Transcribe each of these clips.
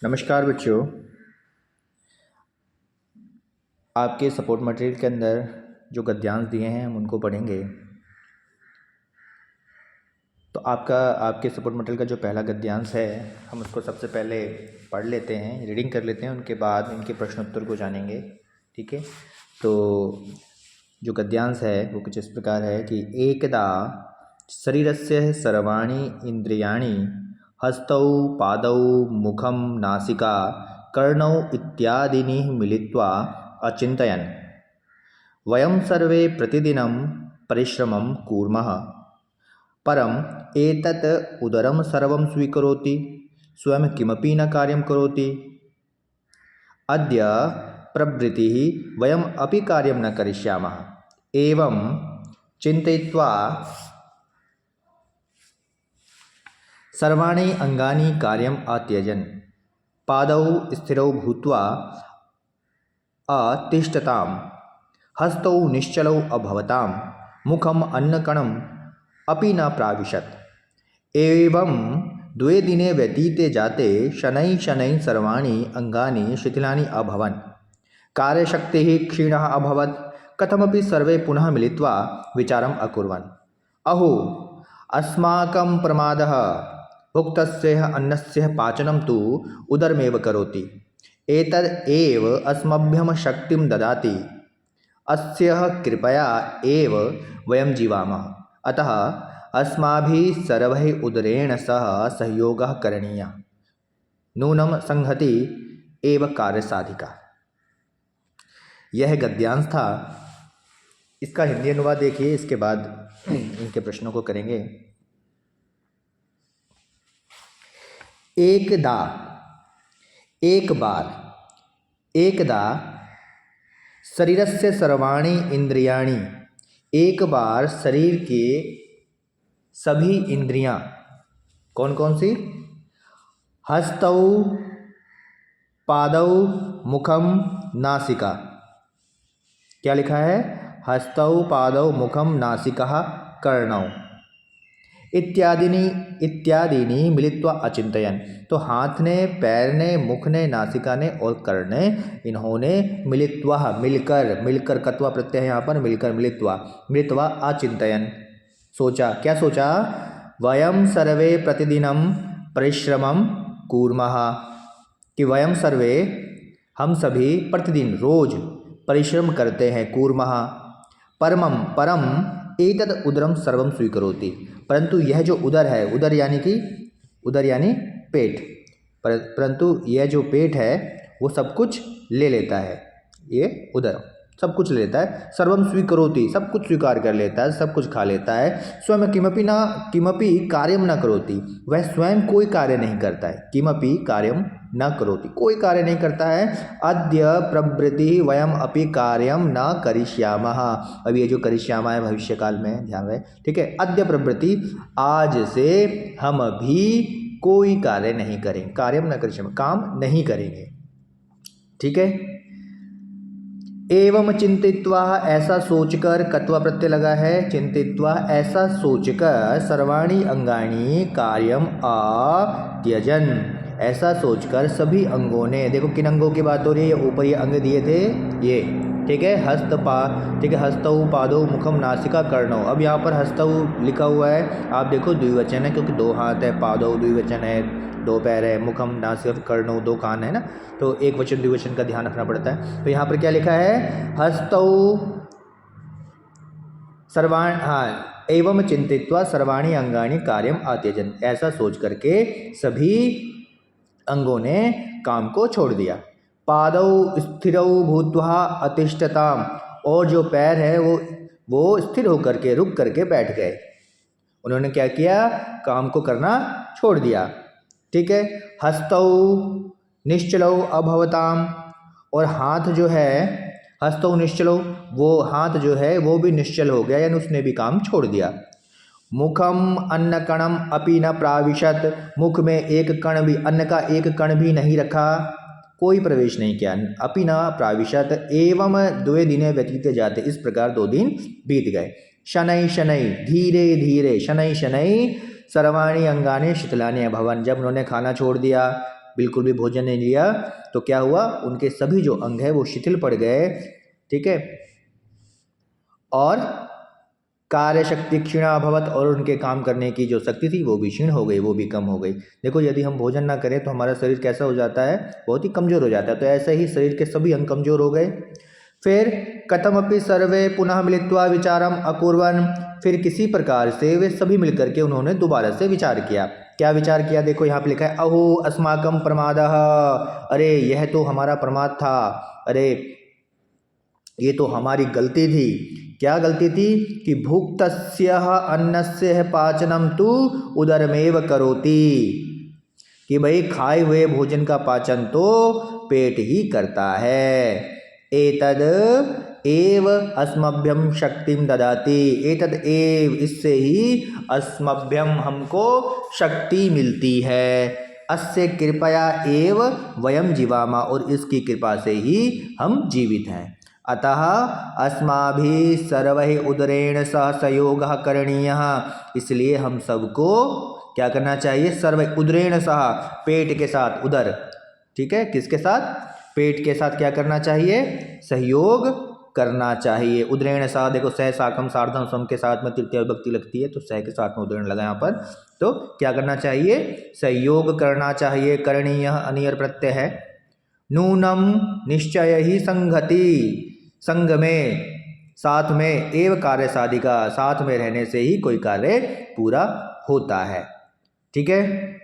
नमस्कार बच्चों। आपके सपोर्ट मटेरियल के अंदर जो गद्यांश दिए हैं हम उनको पढ़ेंगे। तो आपके सपोर्ट मटेरियल का जो पहला गद्यांश है हम उसको सबसे पहले पढ़ लेते हैं, रीडिंग कर लेते हैं, उनके बाद इनके प्रश्नोत्तर को जानेंगे। ठीक है, तो जो गद्यांश है वो कुछ इस प्रकार है कि एकदा शरीरस्य सर्वाणि इंद्रियाणि हस्तौ पादौ मुखं नासिका कर्णौ इत्यादीनि मिलित्वा अचिन्तयन् वयं सर्वे प्रतिदिनं परिश्रमं कुर्मः, परम् एतत् उदरं सर्वं स्वीकरोति, स्वयं किमपि न कार्यं करोति। अद्य प्रभृतिः वयम् अपि कार्यं न करिष्यामः। एवं चिन्तयित्वा सर्वाणि अंगानि कार्यम् अत्यजन् पादौ स्थिरौ भूत्वा अतिष्ठताम्, हस्तौ निश्चलौ अभवताम्, मुखम् अन्नकणम् अपि न प्राविशत्। एवं 2 दिने व्यतीते जाते शनैः शनैः सर्वाणि अंगानि शिथिलानि अभवन्, कार्यशक्तिः क्षीणः अभवत्। कथमपि सर्वे पुनः मिलित्वा विचारम् अकुर्वन्, अहो अस्माकं प्रमादः, भुक्तस्य अन्नस्य पाचनं तु उदरमेव करोति, एतद् एव अस्मभ्यं शक्तिं ददाति, अस्य कृपया एव वयं जीवामः। अतः अस्माभिः सर्वैः उदरेण सह सहयोगः करणीयः, नूनं संहति एव कार्यसाधिका। यह गद्यांश था। इसका हिंदी अनुवाद देखिए, इसके बाद इनके प्रश्नों को करेंगे। एकदा, एक बार, एकदा शरीरस्य सर्वाणि इंद्रियाणि, एक बार शरीर के सभी इंद्रियां, कौन कौन सी? हस्तौ पादौ मुखम नासिका। क्या लिखा है? हस्तौ पादौ मुखम नासिका कर्णौ इत्यादीनि मिलित्वा अचिंतयन्। तो हाथ ने, पैर ने, मुख ने, नासिका ने और कर्ण ने, इन्होंने मिलित्वा, मिलकर कत्वा प्रत्यय है यहाँ पर, मिलित्वा अचिंतयन्, सोचा। क्या सोचा? वयं सर्वे प्रतिदिनं परिश्रमं कुर्मः, कि वयं सर्वे, हम सभी, प्रतिदिन रोज परिश्रम करते हैं, कुर्मः, परम एतद् उदरं सर्वं स्वीकरोति, परंतु यह जो उदर है, उदर यानी पेट, परंतु यह जो पेट है वो सब कुछ ले लेता है। ये उदर सब कुछ ले लेता है। सर्वं स्वीकरोति, सब कुछ स्वीकार कर लेता है, सब कुछ खा लेता है। स्वयं किमपि कार्यं न करोति, वह स्वयं कोई कार्य नहीं करता है। किमपि कार्यं न करोति, कोई कार्य नहीं करता है। अद्य प्रभृति वयम अपि कार्यं न करिष्यामः। अब ये जो करिष्यामः है भविष्य काल में, ध्यान रहे। ठीक है, अद्य प्रभृति, आज से हम भी कोई कार्य नहीं करेंगे। कार्यं न करिष्यामः, काम नहीं करेंगे। ठीक है। एवं चिंतित्वा, ऐसा सोचकर, कत्वा प्रत्यय लगा है, चिंतित्वा ऐसा सोचकर, सर्वाणि अंगानि कार्यम अत्यजन, ऐसा सोचकर सभी अंगों ने, देखो किन अंगों की बात हो रही है, ऊपर ये अंग दिए थे ये, ठीक है, ठीक है, हस्तौ पादौ मुखम नासिका कर्णौ। अब यहाँ पर हस्तौ लिखा हुआ है, आप देखो द्विवचन है, क्योंकि 2 हाथ है, पादौ द्विवचन है, 2 पैर है, मुखम नासिका कर्णौ 2 कान है ना, तो एक वचन द्विवचन का ध्यान रखना पड़ता है। तो यहाँ पर क्या लिखा है? हस्तौ सर्वाण, हाँ, एवं चिंतित्वा सर्वाणि अंगानि कार्यम अत्यजन, ऐसा सोच करके सभी अंगों ने काम को छोड़ दिया। पादौ स्थिरौ भूत्वा अतिष्ठताम, और जो पैर है वो स्थिर होकर के, रुक करके बैठ गए। उन्होंने क्या किया? काम को करना छोड़ दिया। ठीक है। हस्तौ निश्चलौ अभवताम, और हाथ जो है, हस्तौ निश्चलौ, वो हाथ जो है वो भी निश्चल हो गया, यानी उसने भी काम छोड़ दिया। मुखम अन्न कणम अपि न प्राविशत, मुख में एक कण भी, अन्न का एक कण भी नहीं रखा, कोई प्रवेश नहीं किया। अपि न प्राविशत, एवं 2 दिने व्यतीत जाते, इस प्रकार 2 दिन बीत गए। शनै शनै, धीरे धीरे, शनै शनै सर्वाणि अंगानि शिथिलानि अभवन्, जब उन्होंने खाना छोड़ दिया बिल्कुल भी भोजन नहीं लिया तो क्या हुआ, उनके सभी जो अंग है वो शिथिल पड़ गए, ठीक है, और कार्य शक्ति क्षीणा अभवत, और उनके काम करने की जो शक्ति थी वो भी क्षीण हो गई, वो भी कम हो गई। देखो यदि हम भोजन ना करें तो हमारा शरीर कैसा हो जाता है, बहुत ही कमज़ोर हो जाता है। तो ऐसे ही शरीर के सभी अंग कमज़ोर हो गए। फिर कथमपि सर्वे पुनः मिलित्वा विचारम अकुर्वन्, फिर किसी प्रकार से वे सभी मिलकर के उन्होंने दोबारा से विचार किया। क्या विचार किया, देखो यहाँ पे लिखा है अहो अस्माकं प्रमादः, अरे यह तो हमारा प्रमाद था, अरे ये तो हमारी गलती थी। क्या गलती थी कि भुक्तस्य अन्नस्य पाचनम तु उदरमेव करोति, कि भाई खाए हुए भोजन का पाचन तो पेट ही करता है। एतद एव अस्मभ्यम शक्तिम ददाति, एतद एव, इससे ही अस्मभ्यम, हमको शक्ति मिलती है। अस्य कृपया एव वयम जीवामा, और इसकी कृपा से ही हम जीवित हैं। अतः अस्माभिः सर्वैः उदरेण सह संयोगः करणीयः, इसलिए हम सबको क्या करना चाहिए, सर्वैः उदरेण सह, पेट के साथ, उदर, ठीक है, किसके साथ, पेट के साथ क्या करना चाहिए, सहयोग करना चाहिए। उदरेण सह, देखो सह साकम सार्धम सम के साथ में तृतीय विभक्ति लगती है, तो सह के साथ में उदरेण लगा यहाँ पर, तो क्या करना चाहिए, सहयोग करना चाहिए। करणीय अनियर प्रत्यय है। नूनम निश्चय ही संगति, संग में, साथ में, एव कार्य साधिका, साथ में रहने से ही कोई कार्य पूरा होता है। ठीक है,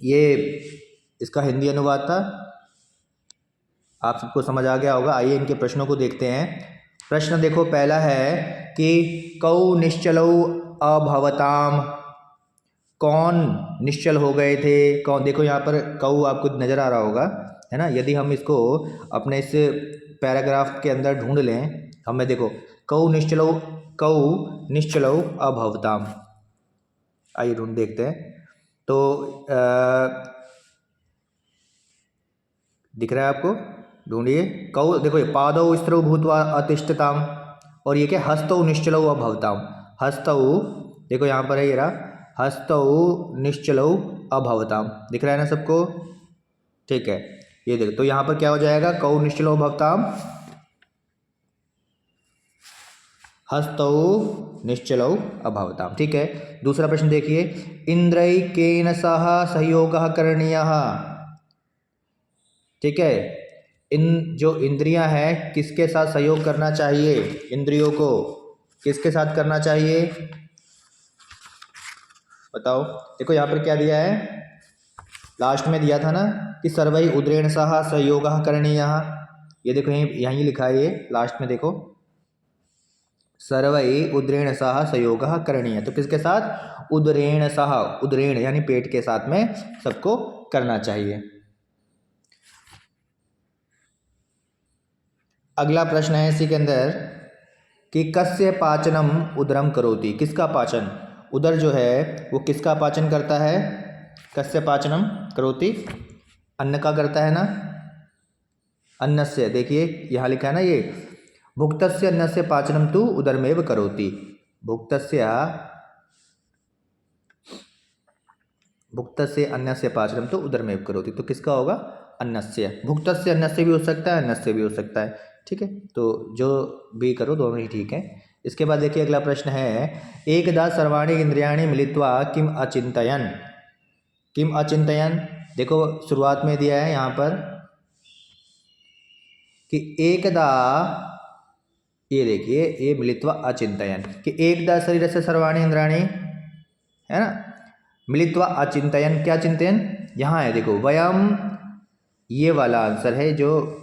ये इसका हिंदी अनुवाद था, आप सबको समझ आ गया होगा। आइए इनके प्रश्नों को देखते हैं। प्रश्न देखो, पहला है कि कौ निश्चलौ अभवताम, कौन निश्चल हो गए थे, कौन, देखो यहाँ पर कौ आपको नज़र आ रहा होगा, है ना। यदि हम इसको अपने इस पैराग्राफ के अंदर ढूंढ लें, हमें देखो कौ निश्चलौ अभवताम, आइए ढूंढ देखते हैं। तो दिख रहा है आपको, ढूंढिए। कौ, देखो पादौ स्त्रौ भूत्वा अतिष्ठताम, और ये क्या, हस्तौ निश्चलौ अभवताम, हस्तौ, देखो यहाँ पर है ये रहा, हस्तौ निश्चलौ अभवताम, दिख रहा है ना सबको, ठीक है। ये देखो, तो यहाँ पर क्या हो जाएगा, कौ निश्चलौ अभवताम, हस्तौ निश्चलौ अभवताम, ठीक है। दूसरा प्रश्न देखिए, इंद्रैकेन सह सहयोगः करणीयः, ठीक है, इन जो इंद्रियां हैं किसके साथ सहयोग करना चाहिए, इंद्रियों को किसके साथ करना चाहिए, बताओ। देखो यहाँ पर क्या दिया है, लास्ट में दिया था ना कि सर्वै उदरेण सह सहयोगः करणीयः, ये देखो यहीं लिखा है, ये लास्ट में देखो, सर्वै उदरेण सह सहयोगः करणीयः, तो किसके साथ, उदरेण सह, उदरेण यानी पेट के साथ में सबको करना चाहिए। अगला प्रश्न है इसी के अंदर कि कस्य पाचनम उदरम करोति, किसका पाचन, उदर जो है वो किसका पाचन करता है, कस्य पाचनम करोति, अन्न का करता है ना, अन्नस्य, देखिए यहाँ लिखा है ना, ये भुक्तस्य अन्नस्य पाचनम तु उदरमेव करोति, भुक्तस्य अन्नस्य पाचनम तो उदरमेव करोति, तो किसका होगा, अन्नस्य, भुक्तस्य अन्नस्य भी हो सकता है, अन्नस्य भी हो सकता है, ठीक है, तो जो भी करो दोनों ही ठीक है। इसके बाद देखिए अगला प्रश्न है, एकदा सर्वाणि इंद्रियाणि मिलित्वा किम अचिंतयन, किम अचिंतयन, देखो शुरुआत में दिया है यहाँ पर कि एकदा, ये देखिए ये मिलित्वा अचिंतयन, कि एकदा शरीर से सर्वाणि इंद्रियाणि, है ना, मिलित्वा अचिंतयन, क्या चिंतन, यहाँ है देखो वयम, ये वाला आंसर है जो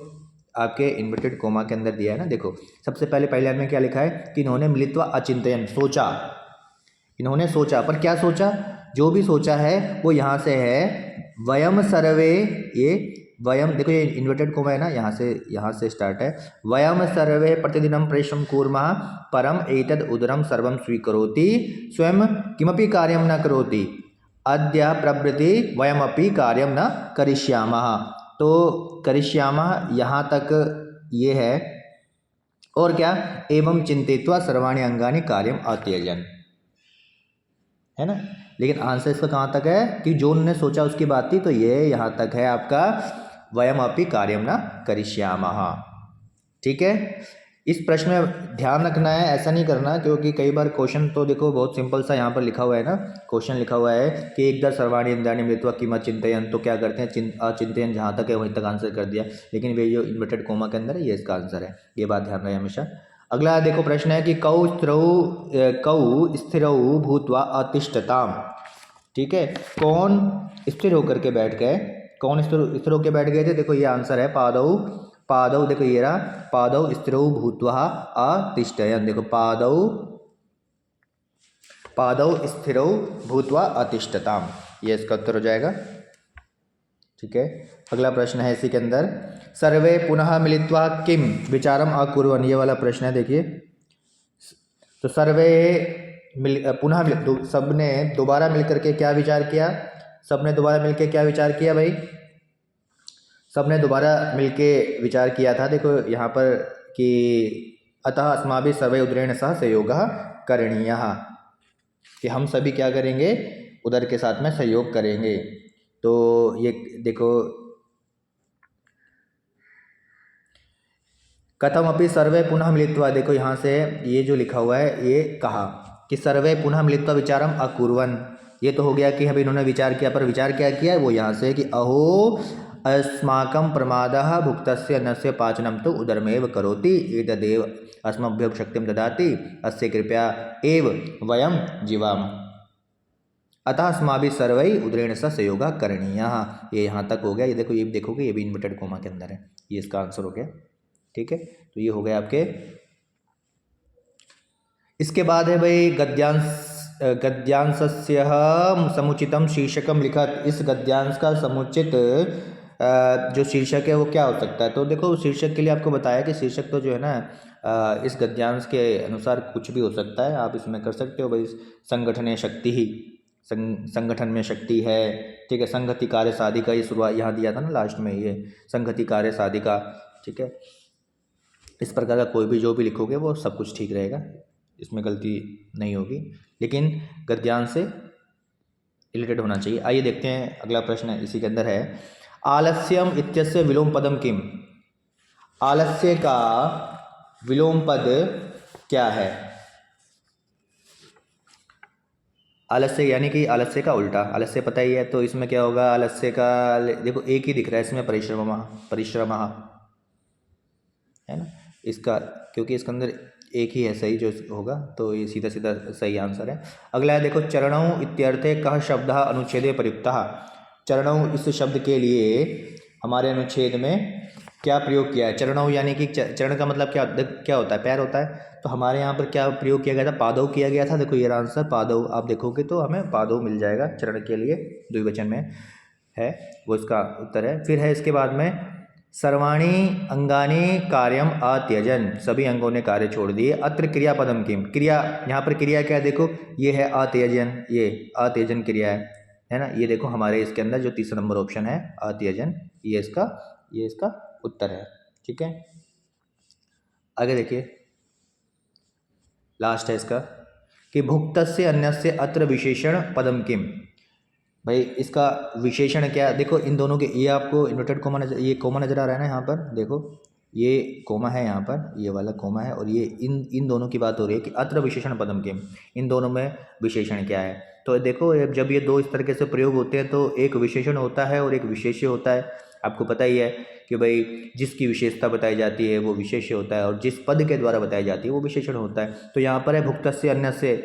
आपके इन्वर्टेड कोमा के अंदर दिया है ना। देखो सबसे पहले पहले में क्या लिखा है कि इन्होंने मिलित्वा अचिंतयन, सोचा, इन्होंने सोचा, पर क्या सोचा, जो भी सोचा है वो यहाँ से है वयम सर्वे, ये वयम, देखो ये इन्वर्टेड कोमा है ना, यहाँ से स्टार्ट है, वयम सर्वे प्रतिदिनं परिश्रम कुर्मः परम एतद् उदरम सर्वं स्वीकरोति स्वयं किमपि कार्यं न करोति अद्य प्रभृति वयमपि कार्यं न करिष्यामः, तो करिष्यामः यहाँ तक ये है, और क्या, एवं चिंतित्वा सर्वाणि अंगानि कार्यम अत्यजन, है ना। लेकिन आंसर इसका कहाँ तक है कि जो उन्होंने सोचा उसकी बात थी, तो ये यहाँ तक है आपका वयम अपि कार्यम न करिष्यामः। ठीक है, इस प्रश्न में ध्यान रखना है, ऐसा नहीं करना, क्योंकि कई बार क्वेश्चन तो देखो बहुत सिंपल सा यहाँ पर लिखा हुआ है ना, क्वेश्चन लिखा हुआ है कि एक दर सर्वाणी इंद्रियाणि मिलित्वा किम चिंतयन, तो क्या करते हैं अचिंतयन, जहाँ तक है वहीं तक आंसर कर दिया, लेकिन वे जो इन्वर्टेड कोमा के अंदर है ये इसका आंसर है, ये बात ध्यान रहे हमेशा। अगला देखो प्रश्न है कि कौ स्थिरौ भूत्वा अतिष्ठताम। ठीक है, कौन स्थिर होकर के बैठ गए, कौन स्थिर होकर बैठ गए थे, देखो ये आंसर है पादौ, देखो ये रहा, पादौ स्थिरौ भूत्वा अतिष्ठयन्, देखो पादौ स्थिरौ भूत्वा अतिष्ठताम, ये इसका उत्तर हो जाएगा। ठीक है, अगला प्रश्न है इसी के अंदर, सर्वे पुनः मिलित्वा किम विचारम अकुर्वन्, ये वाला प्रश्न है देखिए। तो सर्वे सबने दोबारा मिलकर के क्या विचार किया, सबने दोबारा मिलकर क्या विचार किया भाई, सबने दोबारा मिलके विचार किया था, देखो यहाँ पर कि अतः अस्माभिः सर्वे उदरेण सह सहयोगः करणीयः, कि हम सभी क्या करेंगे, उदर के साथ में सहयोग करेंगे। तो ये देखो कथमपि सर्वे पुनः मिलित्वा, देखो यहाँ से ये जो लिखा हुआ है ये कहा कि सर्वे पुनः मिलित्वा विचारम अकुर्वन्, ये तो हो गया कि अभी इन्होंने विचार किया, पर विचार क्या किया है वो यहाँ से कि अहो अस्माकं प्रमादः भुक्तस्य अन्नस्य पाचनं तो उदरमेव करोति एतदेव अस्मभ्यो शक्तिं ददाति अस्य कृपया एव वयं जीवाम अतः अस्माभिः सर्वैः उदरेण सह सहयोगः करणीयः, ये यहाँ तक हो गया। ये देखो, ये देखोगे ये भी इन्वर्टेड कोमा के अंदर है, ये इसका आंसर हो गया। ठीक है, तो ये हो गया आपके। इसके बाद है भाई गद्यांशस्य समुचितम शीर्षकम लिखत, इस गद्यांश का समुचित जो शीर्षक है वो क्या हो सकता है। तो देखो शीर्षक के लिए आपको बताया कि शीर्षक तो जो है ना इस गद्यांश के अनुसार कुछ भी हो सकता है, आप इसमें कर सकते हो भाई संगठन शक्ति ही, संगठन में शक्ति है। ठीक है, संगति कार्य साधिका, ये शुरुआत यहाँ दिया था ना लास्ट में, ये संगति कार्य साधिका। ठीक है, इस प्रकार का कोई भी जो भी लिखोगे वो सब कुछ ठीक रहेगा, इसमें गलती नहीं होगी, लेकिन गद्यांश से रिलेटेड होना चाहिए। आइए देखते हैं अगला प्रश्न इसी के अंदर है, आलस्यम इत्यस्य विलोम पदम किम, आलस्य का विलोम पद क्या है। आलस्य यानी कि आलस्य का उल्टा, आलस्य पता ही है, तो इसमें क्या होगा, आलस्य का देखो एक ही दिख रहा है इसमें, परिश्रमः है ना इसका, क्योंकि इसके अंदर एक ही है सही जो होगा, तो ये सीधा सीधा सही आंसर है। अगला है देखो, चरणौ इत्यर्थे कः शब्दः अनुच्छेदे प्रयुक्तः, चरणौ इस शब्द के लिए हमारे अनुच्छेद में क्या प्रयोग किया है। चरणौ यानी कि चरण का मतलब क्या होता है, पैर होता है, तो हमारे यहाँ पर क्या प्रयोग किया गया था, पादौ किया गया था। देखो ये आंसर पादौ, आप देखोगे तो हमें पादौ मिल जाएगा, चरण के लिए द्विवचन में है, वो इसका उत्तर है। फिर है इसके बाद में, सर्वाणी अंगानी कार्यम अत्यजन, सभी अंगों ने कार्य छोड़ दिए। अत्र क्रियापदम किम, क्रिया यहाँ पर क्रिया क्या है, देखो ये है अत्यजन, ये अत्यजन क्रिया है ना, ये देखो हमारे इसके अंदर जो तीसरा नंबर ऑप्शन है अत्यजन, ये इसका उत्तर है। ठीक है, आगे देखिए लास्ट है इसका कि भुक्तस्य अन्यस्य अत्र विशेषण पदम किम, भाई इसका विशेषण क्या, देखो इन दोनों के, ये आपको इन्वर्टेड कोमा नजर, ये कोमा नजर आ रहा है ना यहाँ पर, देखो ये कोमा है यहाँ पर, ये वाला कोमा है, और ये इन दोनों की बात हो रही है कि अत्र विशेषण पदम किम, इन दोनों में विशेषण क्या है। तो देखो जब ये दो इस तरीके से प्रयोग होते हैं तो एक विशेषण होता है और एक विशेष्य होता है। आपको पता ही है कि भाई जिसकी विशेषता बताई जाती है वो विशेष्य होता है, और जिस पद के द्वारा बताई जाती है वो विशेषण होता है। तो यहाँ पर है भुक्तस्य अन्यस्य,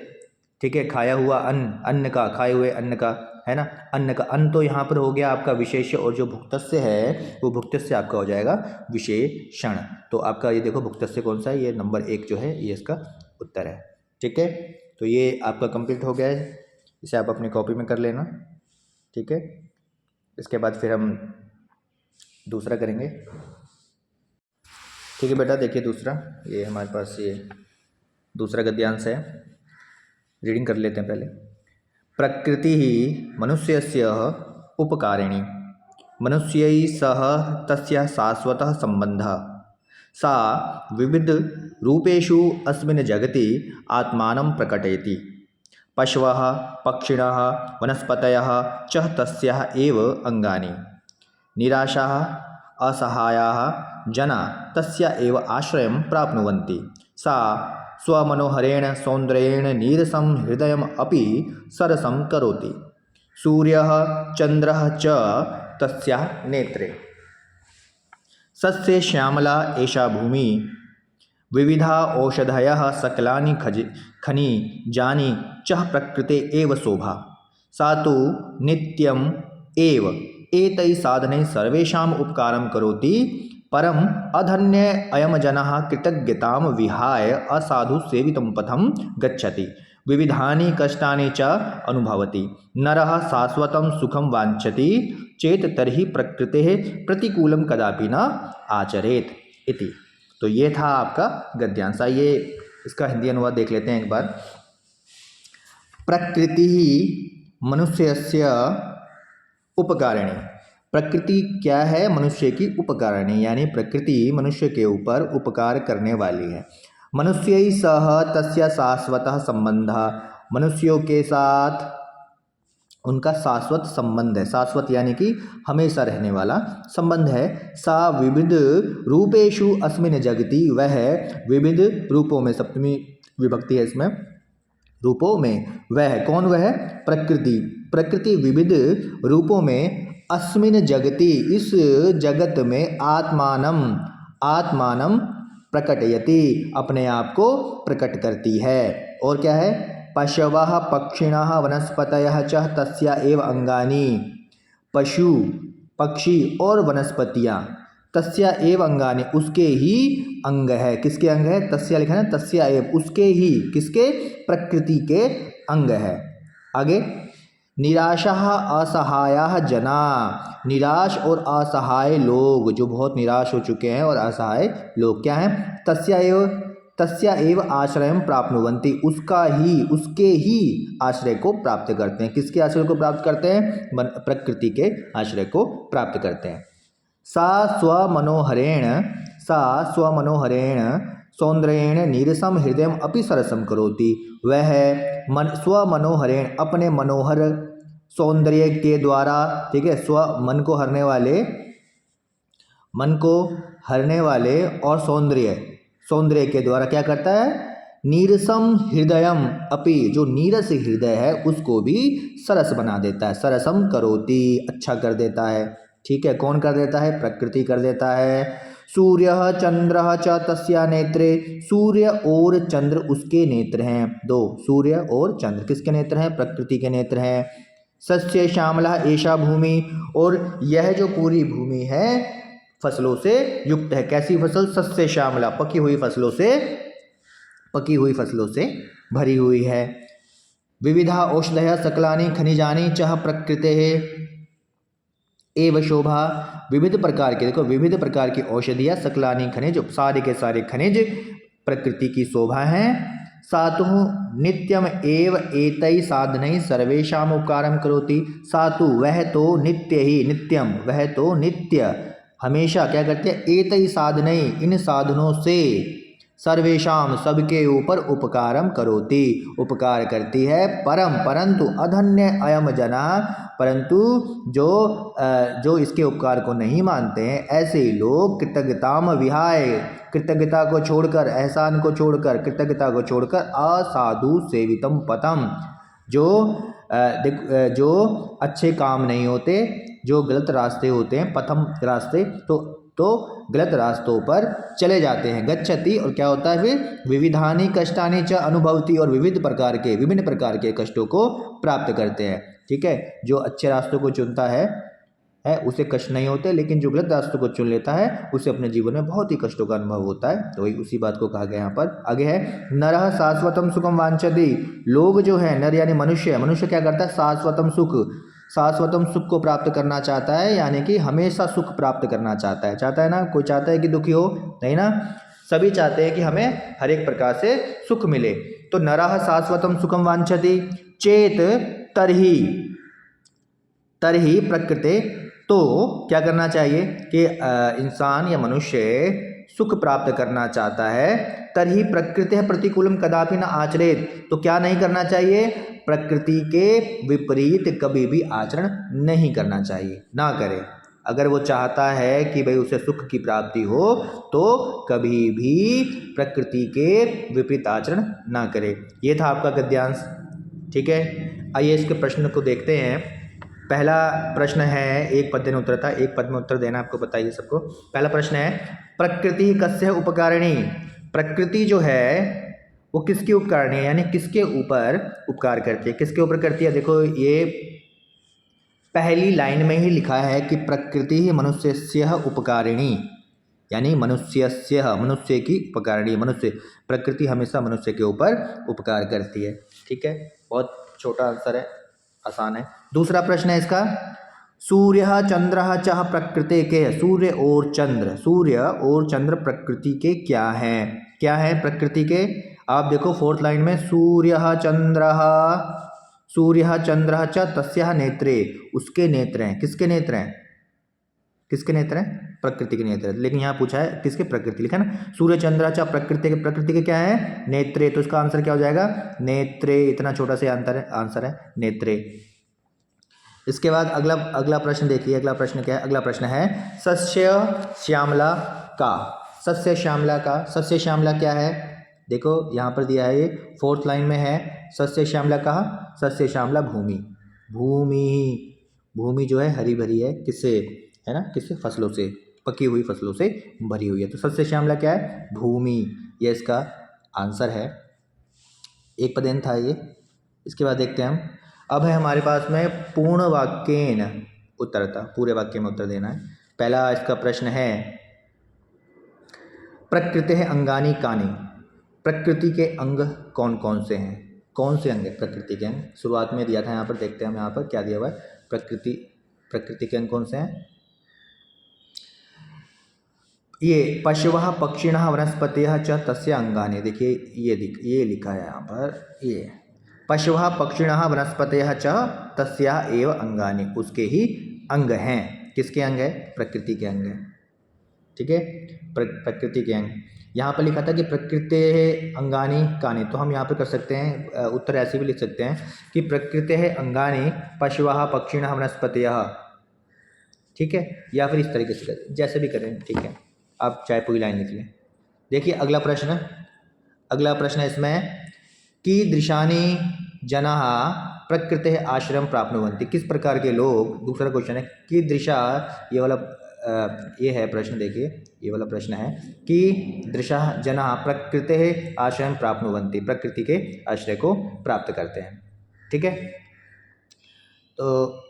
ठीक है, खाया हुआ अन्न, अन्न का, खाए हुए अन्न का, है ना, अन्न का, अन्न तो यहाँ पर हो गया आपका विशेष्य, और जो भुक्तस्य है वो भुक्तस्य आपका हो जाएगा विशेषण। तो आपका ये देखो भुक्तस्य कौन सा है, ये नंबर 1 जो है ये इसका उत्तर है। ठीक है, तो ये आपका कंप्लीट हो गया है, इसे आप अपनी कॉपी में कर लेना। ठीक है, इसके बाद फिर हम दूसरा करेंगे। ठीक है बेटा, देखिए दूसरा, ये हमारे पास ये दूसरा गद्यांश है, रीडिंग कर लेते हैं पहले। प्रकृति ही मनुष्यस्य उपकारिणी, मनुष्यैः सह तस्य शाश्वतः सम्बन्धः, सा विविध रूपेषु अस्मिन् जगति आत्मानं प्रकटयति, पशवः पक्षिणः वनस्पतयः च तस्याः एव अंगानि। निराशाः असहायाः जना तस्य एव आश्रयं प्राप्नुवन्ति। सा स्वमनोहरेण सौन्दर्येण नीरसं हृदयम् अपि सरसं करोति। सूर्यः चन्द्रः च तस्याः नेत्रे। सस्ये श्यामला एषा भूमि विविधा औषधयः सकलानि खनिजानि च प्रकृते एव शोभा। सा तु नित्यम् एव एतैः साधनैः सर्वेषाम् उपकारं करोति। परम अधन्य अयम जनः कृतज्ञतां विहाय असाधु सेवितं पथं गच्छति। विविधानि कष्टानि च अनुभवति। नरः शाश्वतं सुखं वाञ्छति चेत तर्हि प्रकृतेः प्रतिकूलं कदापि न आचरेत इति। तो ये था आपका गद्यांश। ये इसका हिंदी अनुवाद देख लेते हैं एक बार। प्रकृति मनुष्यस्य उपकारिणी। प्रकृति क्या है? मनुष्य की उपकारिणी, यानी प्रकृति मनुष्य के ऊपर उपकार करने वाली है। मनुष्यै सह तस्य शाश्वतः संबंधः। मनुष्यों के साथ उनका शाश्वत संबंध है। शाश्वत यानी कि हमेशा रहने वाला संबंध है। सा विविध रूपेषु अस्मिन् जगति। वह विविध रूपों में, सप्तमी विभक्ति है इसमें, रूपों में। वह कौन? वह प्रकृति। प्रकृति विविध रूपों में अस्मिन् जगति, इस जगत में आत्मानं प्रकटयति, अपने आप को प्रकट करती है। और क्या है? पशवः पक्षिणः वनस्पतयः च तस्या एव अंगानि। पशु पक्षी और वनस्पतियाँ तस्या एव अंगानि, उसके ही अंग है। किसके अंग है? तस्या लिखा है, तस्या एव, उसके ही, किसके? प्रकृति के अंग है। आगे, निराशा असहाया जना। निराश और असहाय लोग, जो बहुत निराश हो चुके हैं, और असहाय लोग क्या हैं? तस्या एव आश्रयं प्राप्नुवन्ति। उसके ही आश्रय को प्राप्त करते हैं। किसके आश्रय को प्राप्त करते हैं? प्रकृति के आश्रय को प्राप्त करते हैं। सा स्वमनोहरेण सौंदर्येण नीरसम हृदयम अपि सरसम करोति। वह स्वमनोहरेण, अपने मनोहर सौंदर्य के द्वारा, ठीक है, मन को हरने वाले और सौंदर्य के द्वारा क्या करता है? नीरसम हृदयम अपि, जो नीरस हृदय है उसको भी सरस बना देता है। सरसम करोति, अच्छा कर देता है। ठीक है, कौन कर देता है? प्रकृति कर देता है। सूर्यः चंद्रः च तस्या नेत्रे। सूर्य और चंद्र उसके नेत्र हैं। दो, सूर्य और चंद्र किसके नेत्र हैं? प्रकृति के नेत्र हैं। सस्य श्यामला एषा भूमि, और यह जो पूरी भूमि है फसलों से युक्त है। कैसी फसल? सस्य श्यामला, पकी हुई फसलों से भरी हुई है। विविधा औषधयः सकलानि खनिजानि च प्रकृतेः एव शोभा। विविध प्रकार के, देखो, विविध प्रकार की औषधियाँ, सकलानी खनिज, सारे के सारे खनिज प्रकृति की शोभा हैं। सातु नित्यम एव एतै साधनै सर्वेषाम् उपकारं करोति। सातु, वह तो नित्य ही, नित्यम, वह तो नित्य हमेशा क्या करते हैं? एतै साधनै, इन साधनों से, सर्वेषाम, सबके ऊपर उपकारम करोति, उपकार करती है। परंतु अधन्य अयम जना, परंतु जो इसके उपकार को नहीं मानते हैं, ऐसे ही लोग कृतज्ञताम विहाय, कृतज्ञता को छोड़कर, एहसान को छोड़कर, कृतज्ञता को छोड़कर असाधु सेवितम पथम, जो अच्छे काम नहीं होते, जो गलत रास्ते होते हैं, पथम रास्ते, तो गलत रास्तों पर चले जाते हैं। गच्छति, और क्या होता है फिर? विविधानि कष्टानि च अनुभवति, और विभिन्न प्रकार के कष्टों को प्राप्त करते हैं। ठीक है, जो अच्छे रास्तों को चुनता है उसे कष्ट नहीं होते, लेकिन जो गलत रास्तों को चुन लेता है उसे अपने जीवन में बहुत ही कष्टों का अनुभव होता है। तो वही उसी बात को कहा गया यहाँ पर। आगे है, नरः शाश्वतम सुखम वांछति। लोग जो है, नर यानी मनुष्य क्या करता है? शाश्वतम सुख को प्राप्त करना चाहता है, यानी कि हमेशा सुख प्राप्त करना चाहता है ना? कोई चाहता है कि दुखी हो? नहीं ना, सभी चाहते हैं कि हमें हर एक प्रकार से सुख मिले। तो नरः शाश्वतम सुखम वांछति चेत तरही प्रकृते, तो क्या करना चाहिए कि इंसान या मनुष्य सुख प्राप्त करना चाहता है, तरही प्रकृति प्रतिकूलम कदापि न आचरेत, तो क्या नहीं करना चाहिए? प्रकृति के विपरीत कभी भी आचरण नहीं करना चाहिए, ना करे। अगर वो चाहता है कि भाई उसे सुख की प्राप्ति हो तो कभी भी प्रकृति के विपरीत आचरण ना करे। ये था आपका गद्यांश। ठीक है, आइए इसके प्रश्न को देखते हैं। पहला प्रश्न है, एक पद में उत्तर था, एक पद में उत्तर देना आपको बताइए सबको। पहला प्रश्न है, प्रकृति कस्य उपकारिणी। प्रकृति जो है वो किसकी उपकारिणी है, यानी किसके ऊपर उपकार करती है, किसके ऊपर करती है। देखो ये पहली लाइन में ही लिखा है कि प्रकृति ही मनुष्यस्य उपकारिणी, यानी मनुष्यस्य, मनुष्य की उपकारिणी। मनुष्य, प्रकृति हमेशा मनुष्य के ऊपर उपकार करती है। ठीक है, बहुत छोटा आंसर है, आसान है। दूसरा प्रश्न है इसका, सूर्य चंद्र च प्रकृति के। सूर्य और चंद्र, सूर्य और चंद्र प्रकृति के क्या हैं, क्या है प्रकृति के। आप देखो फोर्थ लाइन में, सूर्य चंद्र च तस्या नेत्रे, उसके नेत्र हैं। किसके नेत्र हैं, किसके नेत्र हैं, प्रकृति के नेत्र। लेकिन यहाँ पूछा है किसके, प्रकृति लिखा ना, सूर्य चंद्र च प्रकृति के, प्रकृति के क्या है, नेत्रे। तो इसका आंसर क्या हो जाएगा, नेत्रे। इतना छोटा सा आंसर है नेत्रे। इसके बाद अगला प्रश्न देखिए। अगला प्रश्न क्या है, अगला प्रश्न है सस्य श्यामला का। सस्य श्यामला का, सस्य श्यामला क्या है, देखो यहाँ पर दिया है, ये फोर्थ लाइन में है। सस्य श्यामला कहा, सस्य श्यामला भूमि। भूमि जो है हरी भरी है, किससे है ना, किससे, फसलों से, पकी हुई फसलों से भरी हुई है। तो सस्य श्यामला क्या है, भूमि। ये इसका आंसर है। एक पदेन था ये। इसके बाद देखते हैं हम, अब है हमारे पास में पूर्ण वाक्येन उत्तरता, पूरे वाक्य में उत्तर देना है। पहला इसका प्रश्न है, प्रकृति है अंगानी कानी। प्रकृति के अंग कौन कौन से हैं, कौन से अंग है प्रकृति के अंग। शुरुआत में दिया था, यहाँ पर देखते हैं हम, यहाँ पर क्या दिया हुआ है, प्रकृति के अंग कौन से हैं। ये पशवः पक्षिणः वनस्पतयः च तस्य अंगानि। देखिए ये लिखा है यहाँ पर, ये पशवः पक्षिणः वनस्पतयः च तस्या एव अंगानि, उसके ही अंग हैं। किसके अंग है, प्रकृति के अंग हैं। ठीक है, प्रकृति के अंग। यहाँ पर लिखा था कि प्रकृति अंगानि कानि, तो हम यहाँ पर कर सकते हैं उत्तर ऐसे भी लिख सकते हैं कि प्रकृति अंगानि पशवः पक्षिणः वनस्पतयः। ठीक है, या फिर इस तरीके से करें, जैसे भी करें, ठीक है, आप चाहे पूरी लाइन लिख लें। देखिए अगला प्रश्न है इसमें, कीदृशानि जनाः प्रकृते आश्रम प्राप्नुवन्ति। किस प्रकार के लोग, दूसरा क्वेश्चन है कीदृशा, ये है प्रश्न। देखिए ये वाला प्रश्न है, कीदृशा जनाः प्रकृते आश्रम प्राप्नुवन्ति, प्रकृति के आश्रय को प्राप्त करते हैं। ठीक है, तो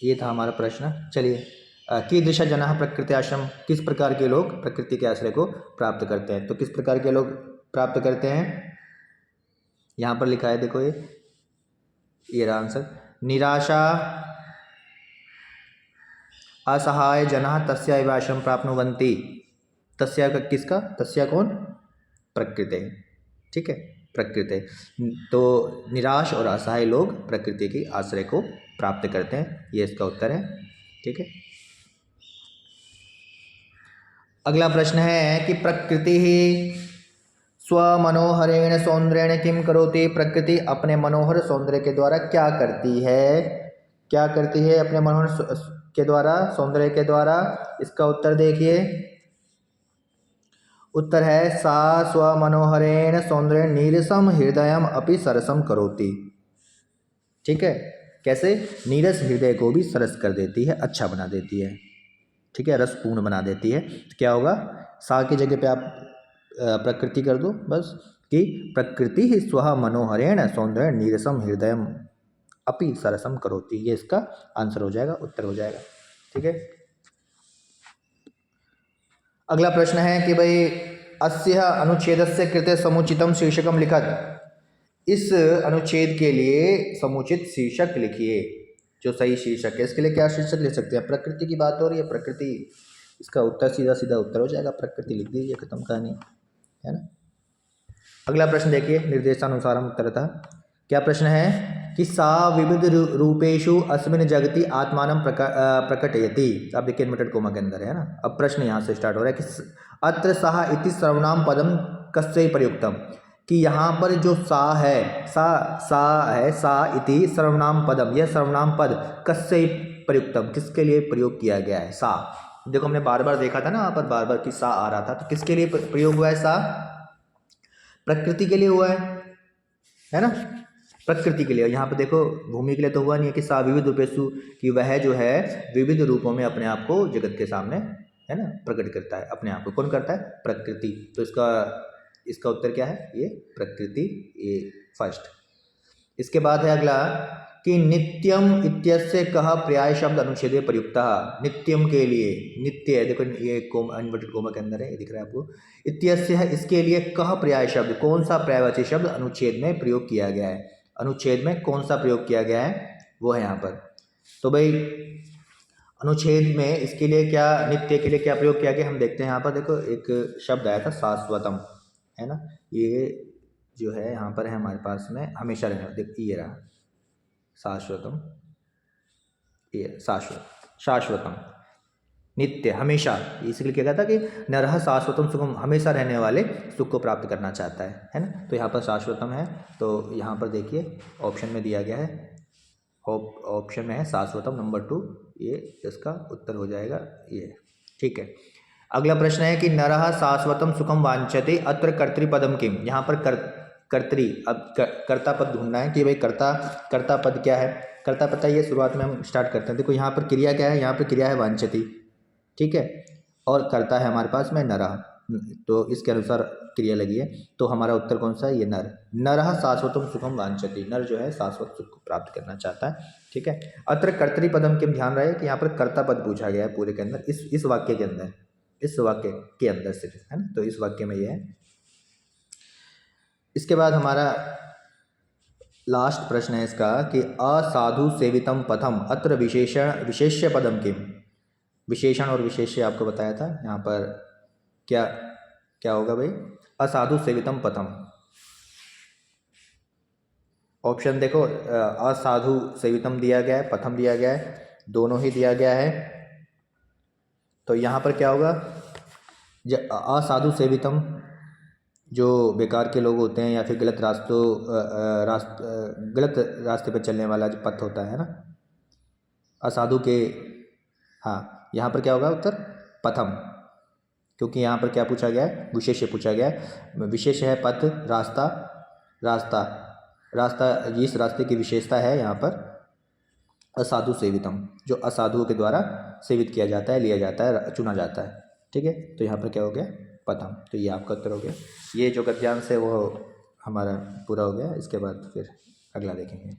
ये था हमारा प्रश्न। चलिए, कीदृशा जनाः प्रकृति आश्रम, किस प्रकार के लोग प्रकृति के आश्रय को प्राप्त करते हैं। तो किस प्रकार के लोग प्राप्त करते हैं, यहाँ पर लिखा है, देखो ये रहा आंसर। निराशा असहाय जनाः तस्या एव आश्रम प्राप्नुवन्ति। तस्या का किसका, तस्या कौन, प्रकृति। ठीक है, प्रकृति। तो निराश और असहाय लोग प्रकृति की आश्रय को प्राप्त करते हैं, ये इसका उत्तर है। ठीक है, अगला प्रश्न है कि प्रकृति ही स्वमनोहरेण सौंदर्येण किम करोति। प्रकृति अपने मनोहर सौंदर्य के द्वारा क्या करती है, क्या करती है अपने मनोहर के द्वारा, सौंदर्य के द्वारा। इसका उत्तर देखिए, उत्तर है सा स्वमनोहरेण सौंदर्येण नीरसम हृदयम अपि सरसम करोति। ठीक है, कैसे, नीरस हृदय को भी सरस कर देती है, अच्छा बना देती है। ठीक है, रसपूर्ण बना देती है। तो क्या होगा, सा की जगह पे आप प्रकृति कर दो बस, कि प्रकृति ही स्व मनोहरेण सौंदर्य नीरसम हृदयम अपि सरसम करोति। ये इसका आंसर हो जाएगा, उत्तर हो जाएगा। ठीक है, अगला प्रश्न है कि भाई अस्य अनुच्छेदस्य कृते समुचितम शीर्षकम लिखत। इस अनुच्छेद के लिए समुचित शीर्षक लिखिए, जो सही शीर्षक है। इसके लिए क्या शीर्षक लिख सकते हैं, प्रकृति की बात हो रही है, प्रकृति, इसका उत्तर सीधा उत्तर हो जाएगा, प्रकृति लिख दीजिए, खत्म कहानी, है ना। अगला प्रश्न देखिए, निर्देशानुसारम उत्तरतः। क्या प्रश्न है कि सा विविध रूपेषु अस्मिन् जगति आत्मानं प्रकटयति। अब देखिए इन्वर्टेड कोमा के अंदर है ना। अब प्रश्न यहाँ से स्टार्ट हो रहा है कि अत्र सः इति सर्वनाम पदम कस्य प्रयुक्तम। कि यहाँ पर जो सा है, सा है, सा इति सर्वनाम पदम, यह सर्वनाम पद कस्य प्रयुक्तम, किसके लिए प्रयोग किया गया है। सा, देखो हमने बार बार देखा था ना यहाँ पर बार बार कि सा आ रहा था, तो किसके लिए प्रयोग हुआ है सा, प्रकृति के लिए हुआ है ना, प्रकृति के लिए। यहाँ पर देखो भूमि के लिए तो हुआ नहीं है कि सा विविध रूपेषु, कि वह जो है विविध रूपों में अपने आप को जगत के सामने है ना प्रकट करता है अपने आप को। कौन करता है, प्रकृति। तो इसका उत्तर क्या है, ये प्रकृति, ये फर्स्ट। इसके बाद है अगला कि नित्यम इत्यस्य कह पर्याय शब्द अनुच्छेदे प्रयुक्तः। नित्यम के लिए, नित्य देखो ये इन्वर्टेड कोमा के अंदर है, ये दिख रहा है आपको। इत्यस्य है, इसके लिए कह पर्याय शब्द, कौन सा पर्यायवाची शब्द अनुच्छेद में प्रयोग किया गया है, अनुच्छेद में कौन सा प्रयोग किया गया है वो है यहाँ पर। तो भाई अनुच्छेद में इसके लिए क्या, नित्य के लिए क्या प्रयोग किया गया हम देखते हैं। यहाँ पर देखो एक शब्द आया था शाश्वतम, है ना, ये जो है यहाँ पर है हमारे पास में हमेशा रहने, देखिए ये रहा शाश्वतम, ये शाश्वतम नित्य हमेशा, इसलिए क्या कहता कि नरह शाश्वतम सुखम, हमेशा रहने वाले सुख को प्राप्त करना चाहता है ना। तो यहाँ पर शाश्वतम है, तो यहाँ पर देखिए ऑप्शन में दिया गया है, ऑप्शन में है शाश्वतम नंबर 2, ये इसका उत्तर हो जाएगा ये, ठीक है। अगला प्रश्न है कि नरः शाश्वतम सुखम वांछते अत्र कर्तृपदम किम। यहाँ पर कर्तृ, अब कर्ता पद ढूंढना है कि भाई कर्ता पद क्या है। कर्ता पता ये शुरुआत में हम स्टार्ट करते हैं। देखो यहाँ पर क्रिया क्या है, यहाँ पर क्रिया है वांछति, ठीक है, और कर्ता है हमारे पास में नरः, तो इसके अनुसार क्रिया लगी है। तो हमारा उत्तर कौन सा है, ये नर। नरः शाश्वतम सुखम वांछति, नर जो है शाश्वत सुख को प्राप्त करना चाहता है, ठीक है। अत्र कर्तृपदम किम, ध्यान रहे कि यहाँ पर कर्ता पद पूछा गया है पूरे के अंदर, इस वाक्य के अंदर, इस वाक्य के अंदर सिर्फ, है ना। तो इस वाक्य में ये है। इसके बाद हमारा लास्ट प्रश्न है इसका कि असाधु सेवितम पथम अत्र विशेष्य पदम किम। विशेषण और विशेष्य आपको बताया था, यहाँ पर क्या क्या होगा भाई, असाधु सेवितम पथम। ऑप्शन देखो, असाधु सेवितम दिया गया है, पथम दिया गया है, दोनों ही दिया गया है। तो यहाँ पर क्या होगा, असाधु सेवितम जो बेकार के लोग होते हैं या फिर गलत गलत रास्ते पर चलने वाला जो पथ होता है ना, असाधु के, हाँ यहाँ पर क्या होगा उत्तर पथम, क्योंकि यहाँ पर क्या पूछा गया है, विशेष्य पूछा गया है। विशेष है पथ, रास्ता जिस रास्ते की विशेषता है यहाँ पर असाधु सेवितम, जो असाधुओं के द्वारा सेवित किया जाता है, लिया जाता है, चुना जाता है, ठीक है। तो यहाँ पर क्या हो गया, पथम। तो ये आपका उत्तर हो गया। ये जो गद्यांश है वो हमारा पूरा हो गया। इसके बाद फिर अगला देखेंगे।